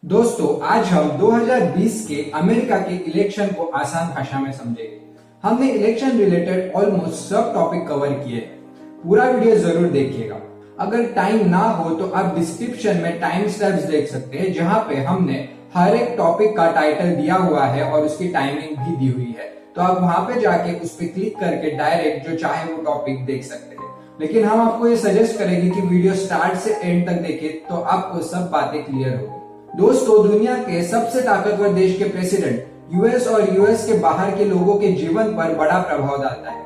दोस्तों, आज हम 2020 के अमेरिका के इलेक्शन को आसान भाषा में समझेंगे। हमने इलेक्शन रिलेटेड ऑलमोस्ट सब टॉपिक कवर किए। पूरा वीडियो जरूर देखिएगा। अगर टाइम ना हो तो आप डिस्क्रिप्शन में टाइम स्टैम्प्स देख सकते हैं, जहां पे हमने हर एक टॉपिक का टाइटल दिया हुआ है और उसकी टाइमिंग भी दी हुई है। तो आप वहां पे जाके उस पर क्लिक करके डायरेक्ट जो चाहे वो टॉपिक देख सकते हैं। लेकिन हम आपको ये सजेस्ट करेंगे कि वीडियो स्टार्ट से एंड तक देखें, तो आपको सब बातें क्लियर होगी। दोस्तों, दुनिया के सबसे ताकतवर देश के प्रेसिडेंट यूएस और यूएस के बाहर के लोगों के जीवन पर बड़ा प्रभाव डालता है।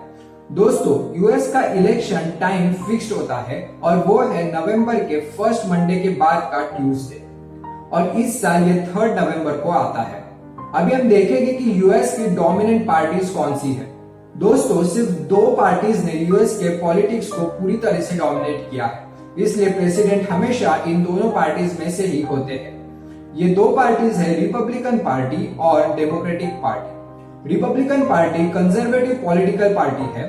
दोस्तों, यूएस का इलेक्शन टाइम फिक्स्ड होता है और वो है नवंबर के फर्स्ट मंडे के बाद का ट्यूसडे, और इस साल ये 3 नवंबर को आता है। अभी हम देखेंगे कि यूएस की डोमिनेंट पार्टीज कौन सी है। दोस्तों, सिर्फ 2 पार्टीज ने यूएस के पॉलिटिक्स को पूरी तरह से डोमिनेट किया है, इसलिए प्रेसिडेंट हमेशा इन दोनों पार्टीज में से ही होते हैं। ये 2 पार्टीज है, रिपब्लिकन पार्टी और democratic party. Republican party conservative political party है।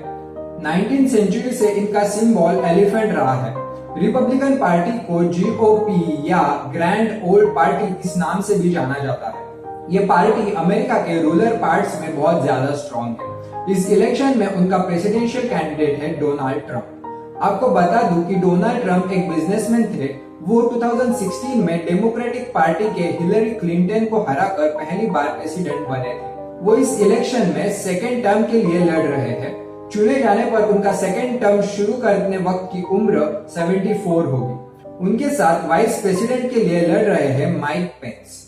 19th सेंचुरी से इनका सिंबल एलिफेंट रहा है। रिपब्लिकन पार्टी को जीओपी या ग्रैंड ओल्ड पार्टी इस नाम से भी जाना जाता है। ये पार्टी अमेरिका के रूरल पार्ट्स में बहुत ज्यादा स्ट्रॉन्ग है। इस इलेक्शन में उनका प्रेसिडेंशियल कैंडिडेट है डोनाल्ड ट्रंप। आपको बता दूं कि डोनाल्ड ट्रंप एक बिजनेसमैन थे। वो 2016 में डेमोक्रेटिक पार्टी के हिलरी क्लिंटन को हराकर पहली बार प्रेसिडेंट बने थे। वो इस इलेक्शन में सेकेंड टर्म के लिए लड़ रहे हैं। चुने जाने पर उनका सेकेंड टर्म शुरू करने वक्त की उम्र 74 होगी। उनके साथ वाइस प्रेसिडेंट के लिए लड़ रहे हैं Mike Pence,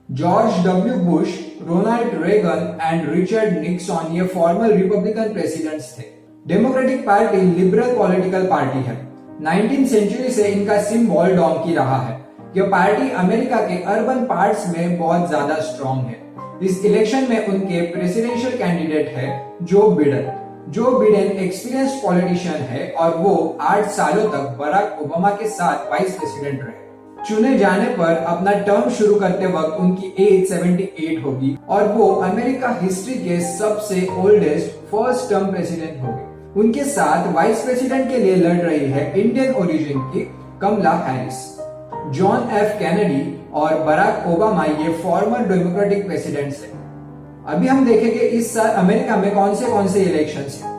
George W Bush, Ronald Reagan and Richard Nixon. ये फॉर्मर रिपब्लिकन प्रेसिडेंट्स थे। Democratic party liberal political party है। 19th सेंचुरी से इनका सिंबल डोंकी रहा है। यह पार्टी अमेरिका के अर्बन पार्ट्स में बहुत ज्यादा स्ट्रॉन्ग है। इस इलेक्शन में उनके प्रेसिडेंशियल कैंडिडेट है Joe Biden. Joe Biden experienced politician है और वो 8 सालों तक बराक ओबामा के साथ वाइस प्रेसिडेंट रहे। चुने जाने पर अपना टर्म शुरू करते वक्त उनकी एज 78 होगी और वो अमेरिका हिस्ट्री के सबसे ओल्डेस्ट फर्स्ट टर्म प्रेसिडेंट होंगे। उनके साथ वाइस प्रेसिडेंट के लिए लड़ रही है इंडियन ओरिजिन की कमला हैरिस। जॉन एफ कैनेडी और बराक ओबामा ये फॉर्मर डेमोक्रेटिक प्रेसिडेंट्स हैं। अभी हम देखेंगे इस साल अमेरिका में कौन से इलेक्शंस हैं।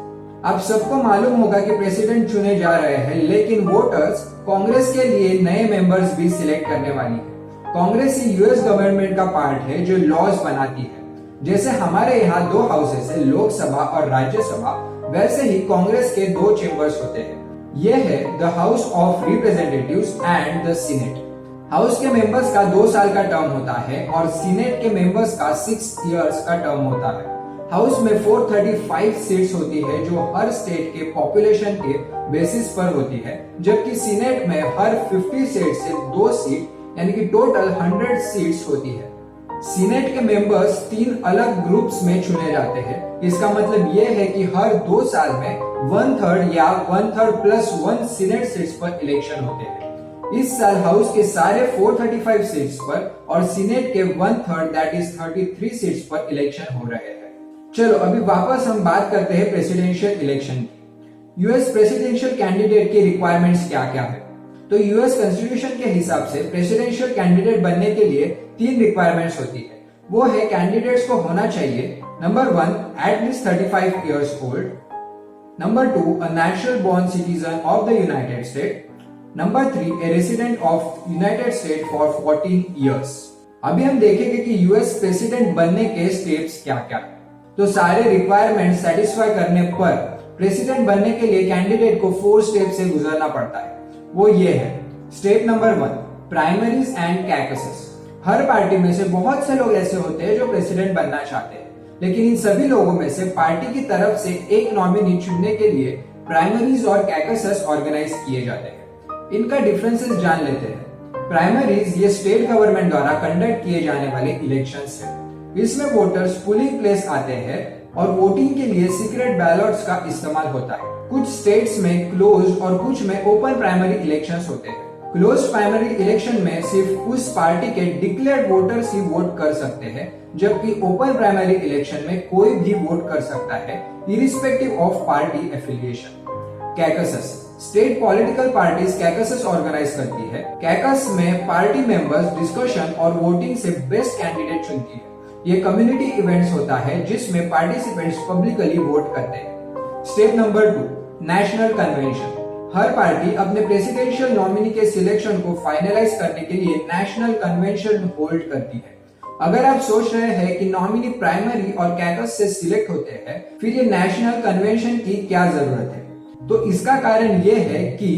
आप सबको मालूम होगा कि प्रेसिडेंट चुने जा रहे हैं, लेकिन वोटर्स कांग्रेस के लिए नए मेंबर्स भी सिलेक्ट करने वाली है। कांग्रेस ही यूएस गवर्नमेंट का पार्ट है जो लॉज बनाती है। जैसे हमारे यहाँ 2 हाउसेस है, लोकसभा और राज्यसभा, वैसे ही कांग्रेस के 2 चेंबर्स होते हैं। ये है the house of representatives and the senate. House के मेंबर्स का 2 साल का टर्म होता है और सीनेट के मेंबर्स का 6 इयर्स का टर्म होता है। हाउस में 435 सीट्स होती है जो हर स्टेट के पॉपुलेशन के बेसिस पर होती है, जबकि सीनेट में हर 50 सीट से 2 सीट यानी कि टोटल 100 सीट्स होती है। सीनेट के मेंबर्स 3 अलग ग्रुप्स में चुने जाते हैं। इसका मतलब यह है कि हर 2 साल में 1/3 या 1/3 प्लस 1 सीनेट सीट्स पर इलेक्शन होते हैं। इस साल हाउस के सारे 435 सीट्स पर और सीनेट के 1/3 दैट इज 33 सीट्स पर इलेक्शन हो रहे हैं। चलो अभी वापस हम बात करते हैं प्रेसिडेंशियल इलेक्शन की। यूएस प्रेसिडेंशियल कैंडिडेट की रिक्वायरमेंट्स क्या क्या है। तो यूएस कॉन्स्टिट्यूशन के हिसाब से प्रेसिडेंशियल कैंडिडेट बनने के लिए 3 रिक्वायरमेंट्स होती है। वो है कैंडिडेट्स को होना चाहिए number 1 at least 35 years old, number 2 a natural born citizen of the United state, number 3 A resident of United state for 14 years. अभी हम देखेंगे कि यूएस प्रेसिडेंट बनने के स्टेप्स क्या क्या है। तो सारे रिक्वायरमेंट सेटिस्फाई करने पर प्रेसिडेंट बनने के लिए कैंडिडेट को 4 स्टेप से गुजरना पड़ता है। वो ये है। Step number 1 primaries and caucuses. हर पार्टी में से बहुत से लोग ऐसे होते हैं जो प्रेसिडेंट बनना चाहते हैं, लेकिन इन सभी लोगों में से पार्टी की तरफ से एक नॉमिनी चुनने के लिए प्राइमरीज और कैकसस ऑर्गेनाइज किए जाते हैं। इनका डिफरेंसेस जान लेते हैं। प्राइमरीज ये स्टेट गवर्नमेंट द्वारा कंडक्ट किए जाने वाले इलेक्शंस है। इसमें वोटर्स पोलिंग प्लेस आते हैं और वोटिंग के लिए सीक्रेट बैलेट्स का इस्तेमाल होता है। कुछ स्टेट्स में क्लोज और कुछ में ओपन प्राइमरी इलेक्शंस होते हैं। क्लोज प्राइमरी इलेक्शन में सिर्फ उस पार्टी के डिक्लेयर्ड वोटर्स ही वोट कर सकते हैं, जबकि ओपन प्राइमरी इलेक्शन में कोई भी वोट कर सकता है irrespective of party affiliation. Caucuses state political parties caucus organise करती है। कैकस में पार्टी मेंबर्स डिस्कशन और वोटिंग से बेस्ट कैंडिडेट चुनती है। ये कम्युनिटी इवेंट्स होता है जिसमें पार्टिसिपेंट्स पब्लिकली वोट करते हैं। Step number 2, national convention. हर पार्टी अपने प्रेसिडेंशियल नॉमिनी के सिलेक्शन को फाइनलाइज करने के लिए नेशनल कन्वेंशन होल्ड करती है। अगर आप सोच रहे हैं कि नॉमिनी प्राइमरी और कैकस से सिलेक्ट होते हैं, फिर ये नेशनल कन्वेंशन की क्या जरूरत है? तो इसका कारण ये है कि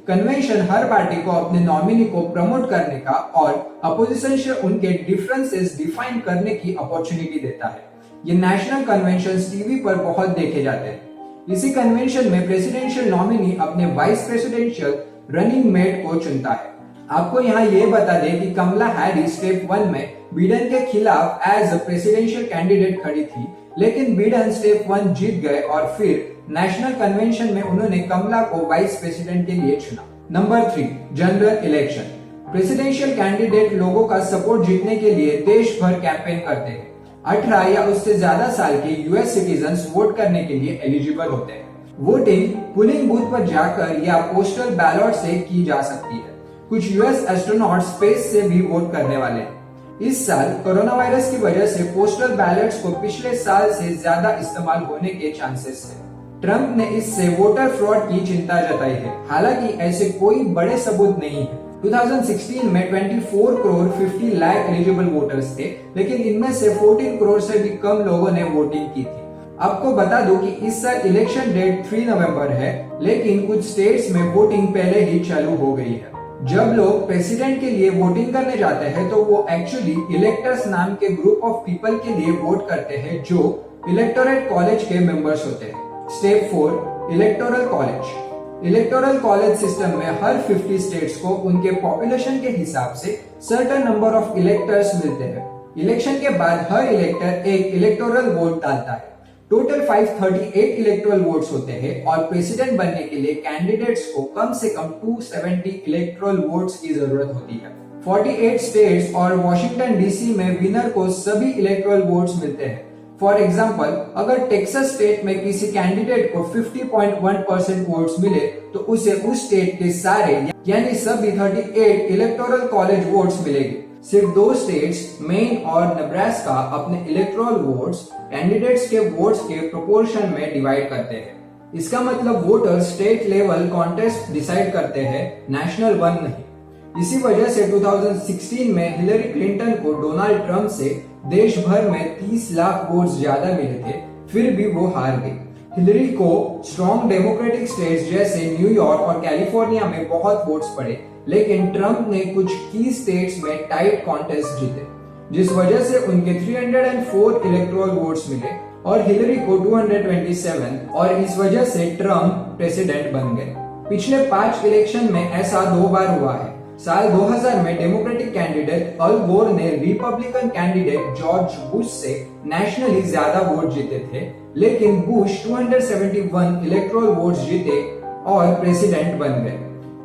कन्वेंशन हर पार्टी को अपने नॉमिनी को प्रमोट करने का और अपोजिशन से उनके डिफरेंसेस डिफाइन करने की अपॉर्चुनिटी देता है। ये नेशनल कन्वेंशन टीवी पर बहुत देखे जाते हैं। इसी कन्वेंशन में प्रेसिडेंशियल नॉमिनी अपने वाइस प्रेसिडेंशियल रनिंग मेट को चुनता है। आपको यहाँ ये बता दें कि कमला हैरिस स्टेप 1 में बिडेन के खिलाफ एज अ प्रेसिडेंशियल कैंडिडेट खड़ी थी, लेकिन बिडेन स्टेप 1 जीत गए और फिर नेशनल कन्वेंशन में उन्होंने कमला को वाइस प्रेसिडेंट के लिए चुना। Number 3, general election. Presidential candidate लोगों का सपोर्ट जीतने के लिए देश भर कैंपेन करते हैं। 18 या उससे ज्यादा साल के यूएस सिटीजन्स वोट करने के लिए एलिजिबल होते हैं। वोटिंग पोलिंग बूथ पर जाकर या पोस्टल बैलेट से की जा सकती है। कुछ यूएस एस्ट्रोनॉट स्पेस से भी वोट करने वाले हैं। इस साल कोरोना वायरस की वजह से पोस्टल बैलेट्स को पिछले साल से ज्यादा इस्तेमाल होने के चांसेस है। ट्रंप ने इससे वोटर फ्रॉड की चिंता जताई है। हालांकि ऐसे कोई बड़े सबूत नहीं है। 2016 में 24 करोड़ 50 लाख एलिजिबल वोटर्स थे, लेकिन इनमें से 14 करोड़ से भी कम लोगों ने वोटिंग की थी। आपको बता दूं कि इस साल इलेक्शन डेट 3 नवंबर है, लेकिन कुछ स्टेट्स में वोटिंग पहले ही चालू हो गई है। जब लोग प्रेसिडेंट के लिए वोटिंग करने जाते हैं तो वो एक्चुअली इलेक्टर्स नाम के ग्रुप ऑफ पीपल के लिए वोट करते हैं जो इलेक्टोरेट कॉलेज के मेंबर्स होते हैं। Step 4, electoral college. Electoral college system में हर 50 स्टेट्स को उनके पॉपुलेशन के हिसाब से सर्टेन नंबर ऑफ इलेक्टर्स मिलते हैं। इलेक्शन के बाद हर इलेक्टर एक इलेक्टोरल वोट डालता है। टोटल 538 इलेक्टोरल वोट्स होते हैं और प्रेसिडेंट बनने के लिए कैंडिडेट्स को कम से कम 270 इलेक्टोरल वोट्स की जरूरत होती है। 48 स्टेट्स और वॉशिंगटन डीसी में विनर को सभी इलेक्टोरल वोट्स मिलते हैं। फॉर एग्जाम्पल, अगर टेक्सास स्टेट में किसी कैंडिडेट को 50.1% वोट्स मिले तो उसे उस स्टेट के सारे यानी सभी 38 इलेक्टोरल कॉलेज वोट्स मिलेगी। सिर्फ 2 स्टेट्स मेन और नेब्रास्का अपने इलेक्टोरल वोट्स कैंडिडेट्स के वोट्स के प्रोपोर्शन में डिवाइड करते हैं। इसका मतलब voter state level contest decide करते हैं, नेशनल वन नहीं। इसी वजह से 2016 में हिलरी क्लिंटन को डोनाल्ड ट्रंप से देश भर में 30 लाख वोट्स ज्यादा मिले थे, फिर भी वो हार गई। हिलरी को स्ट्रॉन्ग डेमोक्रेटिक स्टेट्स जैसे न्यूयॉर्क और कैलिफोर्निया में बहुत वोट्स पड़े, लेकिन ट्रंप ने कुछ की स्टेट्स में टाइट कॉन्टेस्ट जीते, जिस वजह से उनके 304 इलेक्टोरल वोट्स मिले और हिलरी को 227, और इस वजह से ट्रंप प्रेसिडेंट बन गए। पिछले 5 इलेक्शन में ऐसा 2 बार हुआ है। साल 2000 में डेमोक्रेटिक कैंडिडेट अल गोर ने रिपब्लिकन कैंडिडेट जॉर्ज बुश से नेशनली ज्यादा वोट जीते थे, लेकिन बुश 271 इलेक्टोरल वोट्स जीते और प्रेसिडेंट बन गए।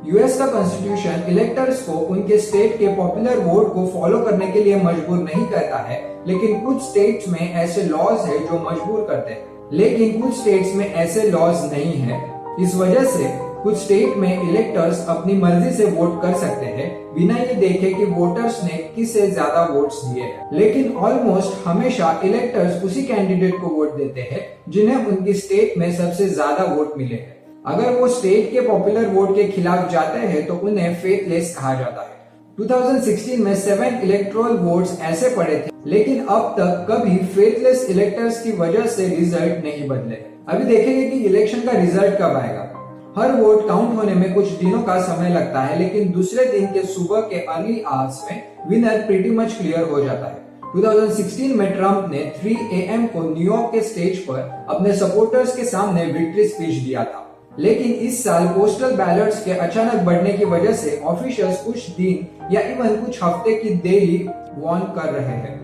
यूएस का कॉन्स्टिट्यूशन इलेक्टर्स को उनके स्टेट के पॉपुलर वोट को फॉलो करने के लिए मजबूर नहीं करता है, लेकिन कुछ स्टेट्स में ऐसे लॉज है जो मजबूर करते हैं, लेकिन कुछ स्टेट्स में ऐसे लॉज नहीं है। इस वजह से कुछ स्टेट में इलेक्टर्स अपनी मर्जी से वोट कर सकते हैं बिना ये देखे कि वोटर्स ने किसे ज्यादा वोट्स दिए हैं। लेकिन ऑलमोस्ट हमेशा इलेक्टर्स उसी कैंडिडेट को वोट देते हैं जिन्हें उनकी स्टेट में सबसे ज्यादा वोट मिले हैं। अगर वो स्टेट के पॉपुलर वोट के खिलाफ जाते हैं तो उन्हें फेथलेस कहा जाता है। 2016 में 7 इलेक्टोरल वोट्स ऐसे पड़े थे, लेकिन अब तक कभी फेथलेस इलेक्टर्स की वजह से रिजल्ट नहीं बदले। अभी देखेंगे कि इलेक्शन का रिजल्ट कब आएगा। हर वोट काउंट होने में कुछ दिनों का समय लगता है, लेकिन दूसरे दिन के सुबह के अर्ली आवर्स में विनर प्रीटी मच क्लियर हो जाता है। 2016 में ट्रंप ने 3 AM को न्यूयॉर्क के स्टेज पर अपने सपोर्टर्स के सामने विक्ट्री स्पीच दिया था, लेकिन इस साल पोस्टल बैलेट्स के अचानक बढ़ने की वजह से ऑफिशियल्स कुछ दिन या इवन कुछ हफ्ते की देरी वार्न कर रहे हैं।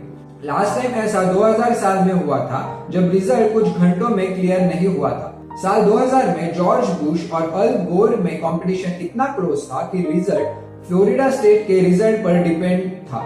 लास्ट टाइम ऐसा 2000 साल में हुआ था, जब रिजल्ट कुछ घंटों में क्लियर नहीं हुआ था। साल 2000 में जॉर्ज बुश और अल गोर में कंपटीशन इतना क्लोज था कि रिजल्ट फ्लोरिडा स्टेट के रिजल्ट पर डिपेंड था,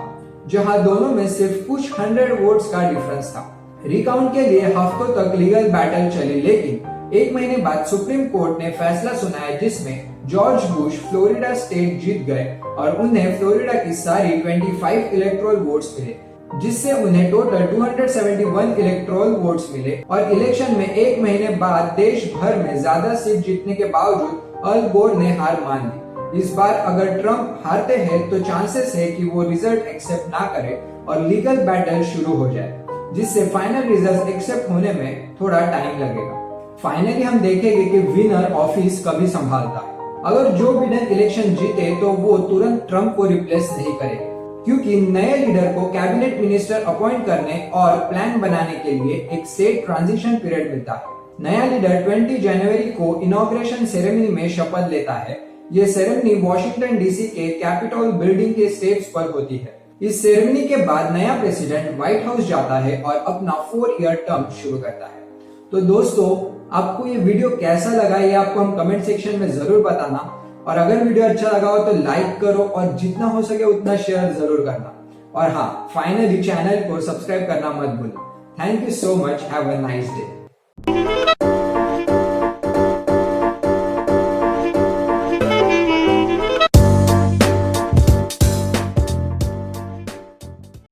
जहां दोनों में सिर्फ कुछ 100 वोट्स का डिफरेंस था। रिकाउंट के लिए हफ्तों तक लीगल बैटल चली, लेकिन एक महीने बाद सुप्रीम कोर्ट ने फैसला सुनाया जिसमें जॉर्ज बुश फ्लोरिडा स्टेट जीत गए और उन्हें फ्लोरिडा की सारी 25 इलेक्टोरल वोट्स मिले, जिससे उन्हें टोटल 271 इलेक्टोरल वोट्स मिले और इलेक्शन में एक महीने बाद देश भर में ज्यादा सीट जीतने के बावजूद अल गोर ने हार मान ली। इस बार अगर ट्रंप हारते हैं तो चांसेस है कि वो रिजल्ट एक्सेप्ट ना करे और लीगल बैटल शुरू हो जाए, जिससे फाइनल रिजल्ट एक्सेप्ट होने में थोड़ा टाइम लगेगा। फाइनली हम देखेंगे कि विनर ऑफिस कभी संभालता है। अगर जो बिडेन इलेक्शन जीते तो वो तुरंत ट्रंप को रिप्लेस नहीं करेगा, क्योंकि नए लीडर को कैबिनेट मिनिस्टर अपॉइंट करने और प्लान बनाने के लिए एक सेट ट्रांजिशन पीरियड मिलता है। नया लीडर 20 जनवरी को इनॉग्रेशन सेरेमनी में शपथ लेता है। ये सेरेमनी वॉशिंगटन डीसी के कैपिटल बिल्डिंग के स्टेप्स पर होती है। इस सेरेमनी के बाद नया प्रेसिडेंट व्हाइट हाउस जाता है और अपना 4 ईयर टर्म शुरू करता है। तो दोस्तों, आपको ये वीडियो कैसा लगा ये आपको हम कमेंट सेक्शन में जरूर बताना, और अगर वीडियो अच्छा लगा हो तो लाइक करो और जितना हो सके उतना शेयर जरूर करना, और हाँ, फाइनली चैनल को सब्सक्राइब करना मत भूलो। Thank you so much, have a nice day.